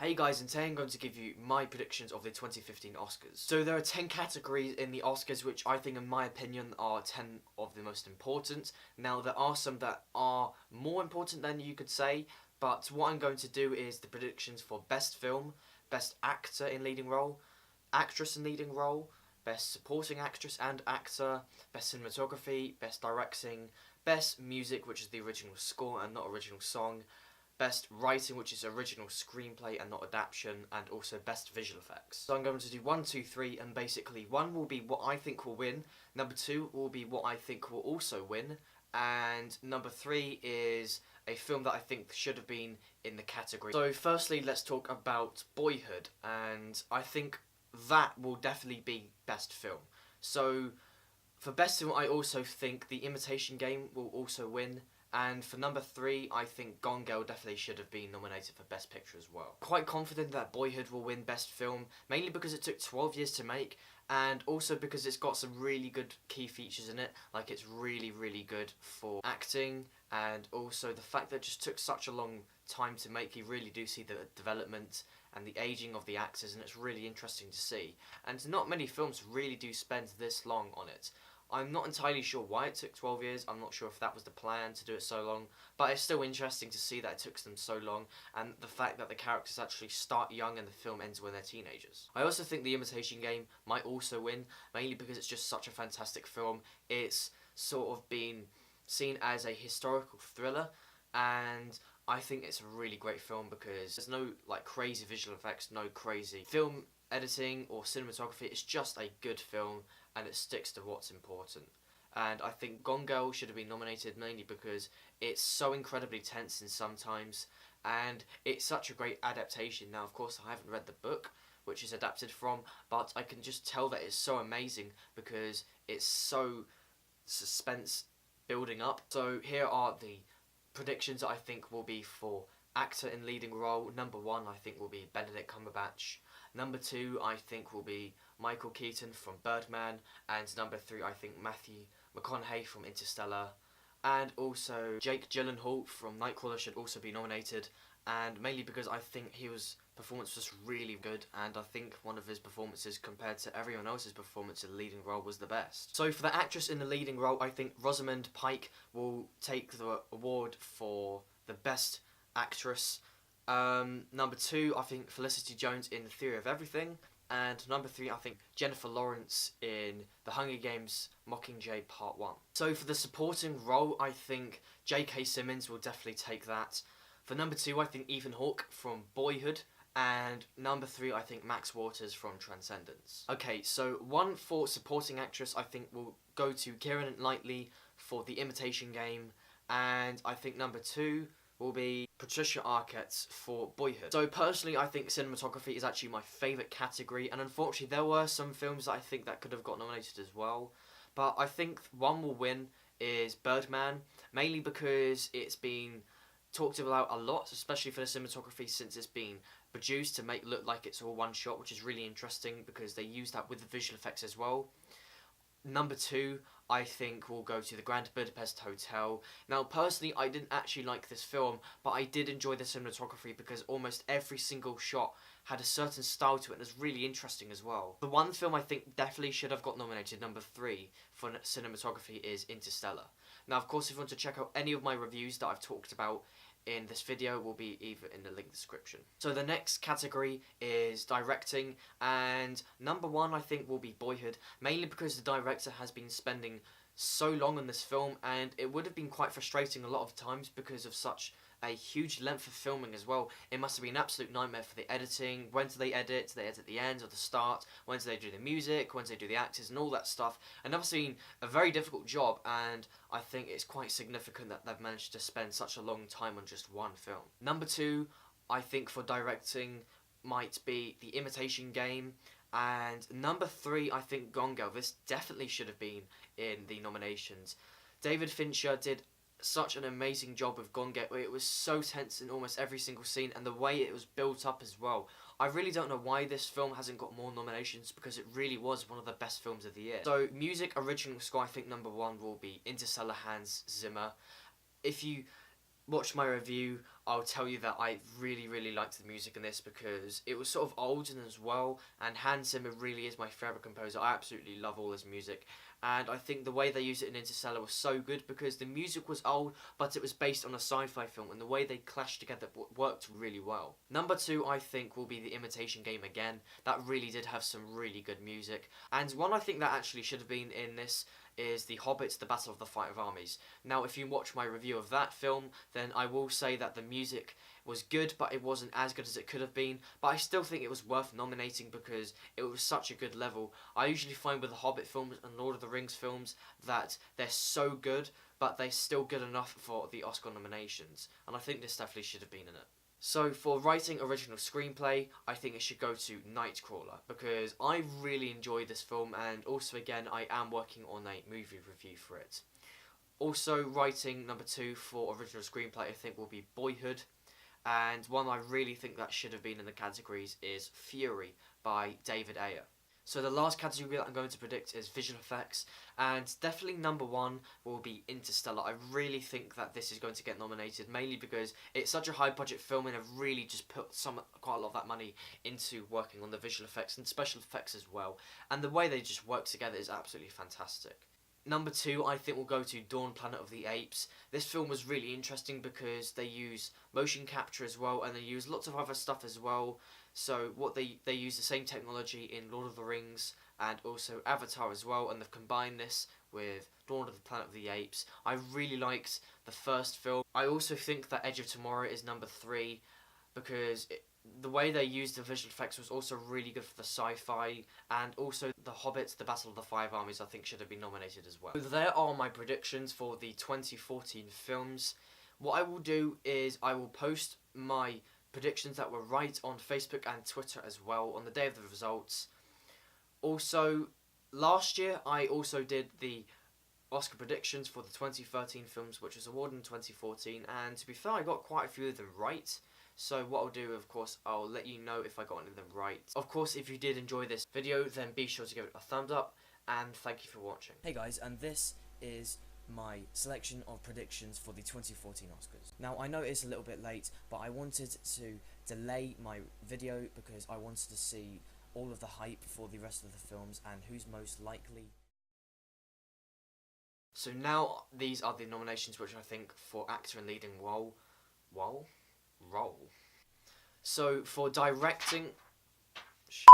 Hey guys, and today I'm going to give you my predictions of the 2015 Oscars. So there are 10 categories in the Oscars which I think in my opinion are 10 of the most important. Now there are some that are more important than you could say, but what I'm going to do is the predictions for Best Film, Best Actor in Leading Role, Actress in Leading Role, Best Supporting Actress and Actor, Best Cinematography, Best Directing, Best Music, which is the original score and not original song, Best Writing, which is original screenplay and not adaptation, and also Best Visual Effects. So I'm going to do 1, 2, 3, and basically 1 will be what I think will win, number 2 will be what I think will also win, and number 3 is a film that I think should have been in the category. So firstly, let's talk about Boyhood, and I think that will definitely be Best Film. So for Best Film, I also think The Imitation Game will also win. And for number 3, I think Gone Girl definitely should have been nominated for Best Picture as well. Quite confident that Boyhood will win Best Film, mainly because it took 12 years to make, and also because it's got some really good key features in it, like it's really, really good for acting, and also the fact that it just took such a long time to make. You really do see the development and the aging of the actors, and it's really interesting to see. And not many films really do spend this long on it. I'm not entirely sure why it took 12 years, I'm not sure if that was the plan to do it so long, but it's still interesting to see that it took them so long, and the fact that the characters actually start young and the film ends when they're teenagers. I also think The Imitation Game might also win, mainly because it's just such a fantastic film. It's sort of been seen as a historical thriller, and I think it's a really great film because there's no like crazy visual effects, no crazy film editing or cinematography. It's just a good film and it sticks to what's important. And I think Gone Girl should have been nominated mainly because it's so incredibly tense in sometimes, and it's such a great adaptation. Now, of course, I haven't read the book, which is adapted from, but I can just tell that it's so amazing because it's so suspense building up. So here are the predictions that I think will be for actor in leading role. Number 1, I think will be Benedict Cumberbatch. Number 2, I think will be Michael Keaton from Birdman, and number 3, I think Matthew McConaughey from Interstellar, and also Jake Gyllenhaal from Nightcrawler should also be nominated, and mainly because I think his performance was really good, and I think one of his performances compared to everyone else's performance in the leading role was the best. So for the actress in the leading role, I think Rosamund Pike will take the award for the best actress. Number 2, I think Felicity Jones in The Theory of Everything. And number 3, I think Jennifer Lawrence in The Hunger Games Mockingjay Part 1. So for the supporting role, I think J.K. Simmons will definitely take that. For number 2, I think Ethan Hawke from Boyhood. And number 3, I think Max Waters from Transcendence. Okay, so 1 for supporting actress, I think will go to Keira Knightley for The Imitation Game. And I think number 2 will be Patricia Arquette for Boyhood. So personally, I think cinematography is actually my favourite category, and unfortunately there were some films that I think that could have got nominated as well. But I think one will win is Birdman, mainly because it's been talked about a lot, especially for the cinematography, since it's been produced to make it look like it's all one shot, which is really interesting because they use that with the visual effects as well. Number 2, I think will go to the Grand Budapest Hotel. Now, personally, I didn't actually like this film, but I did enjoy the cinematography because almost every single shot had a certain style to it and was really interesting as well. The one film I think definitely should have got nominated, number 3, for cinematography is Interstellar. Now, of course, if you want to check out any of my reviews that I've talked about in this video, will be either in the link description. So the next category is directing, and number 1 I think will be Boyhood, mainly because the director has been spending so long on this film, and it would have been quite frustrating a lot of times because of such a huge length of filming as well. It must have been an absolute nightmare for the editing. When do they edit? Do they edit the end or the start? When do they do the music? When do they do the actors and all that stuff? And that's been a very difficult job, and I think it's quite significant that they've managed to spend such a long time on just one film. Number 2, I think for directing might be The Imitation Game. And number 3, I think Gone Girl. This definitely should have been in the nominations. David Fincher did such an amazing job with Gone Girl. It was so tense in almost every single scene, and the way it was built up as well. I really don't know why this film hasn't got more nominations, because it really was one of the best films of the year. So music original score, I think number 1 will be Interstellar, Hans Zimmer. If you watch my review, I'll tell you that I really liked the music in this because it was sort of old and as well, and Hans Zimmer really is my favourite composer. I absolutely love all his music, and I think the way they used it in Interstellar was so good because the music was old, but it was based on a sci-fi film, and the way they clashed together worked really well. Number 2, I think, will be The Imitation Game again. That really did have some really good music, and one I think that actually should have been in this is The Hobbit, The Battle of the Five Armies. Now, if you watch my review of that film, then I will say that the music was good, but it wasn't as good as it could have been. But I still think it was worth nominating because it was such a good level. I usually find with the Hobbit films and Lord of the Rings films that they're so good, but they're still good enough for the Oscar nominations. And I think this definitely should have been in it. So for writing original screenplay, I think it should go to Nightcrawler because I really enjoyed this film, and also again I am working on a movie review for it. Also writing number 2 for original screenplay I think will be Boyhood, and one I really think that should have been in the categories is Fury by David Ayer. So the last category that I'm going to predict is visual effects, and definitely number 1 will be Interstellar. I really think that this is going to get nominated, mainly because it's such a high budget film and have really just put quite a lot of that money into working on the visual effects and special effects as well, and the way they just work together is absolutely fantastic. Number 2, I think, will go to Dawn Planet of the Apes. This film was really interesting because they use motion capture as well, and they use lots of other stuff as well. So what they use the same technology in Lord of the Rings and also Avatar as well, and they've combined this with Dawn of the Planet of the Apes. I really liked the first film. I also think that Edge of Tomorrow is number 3 because the way they used the visual effects was also really good for the sci-fi, and also The Hobbit, The Battle of the Five Armies I think should have been nominated as well. So there are my predictions for the 2014 films. What I will do is I will post my predictions that were right on Facebook and Twitter as well on the day of the results. Also, last year I also did the Oscar predictions for the 2013 films, which was awarded in 2014, and to be fair I got quite a few of them right. So what I'll do, of course, I'll let you know if I got any of them right. Of course, if you did enjoy this video, then be sure to give it a thumbs up, and thank you for watching. Hey guys, and this is my selection of predictions for the 2014 Oscars. Now, I know it's a little bit late, but I wanted to delay my video because I wanted to see all of the hype for the rest of the films and who's most likely. So now these are the nominations which I think for actor and leading role. So for directing... Shit.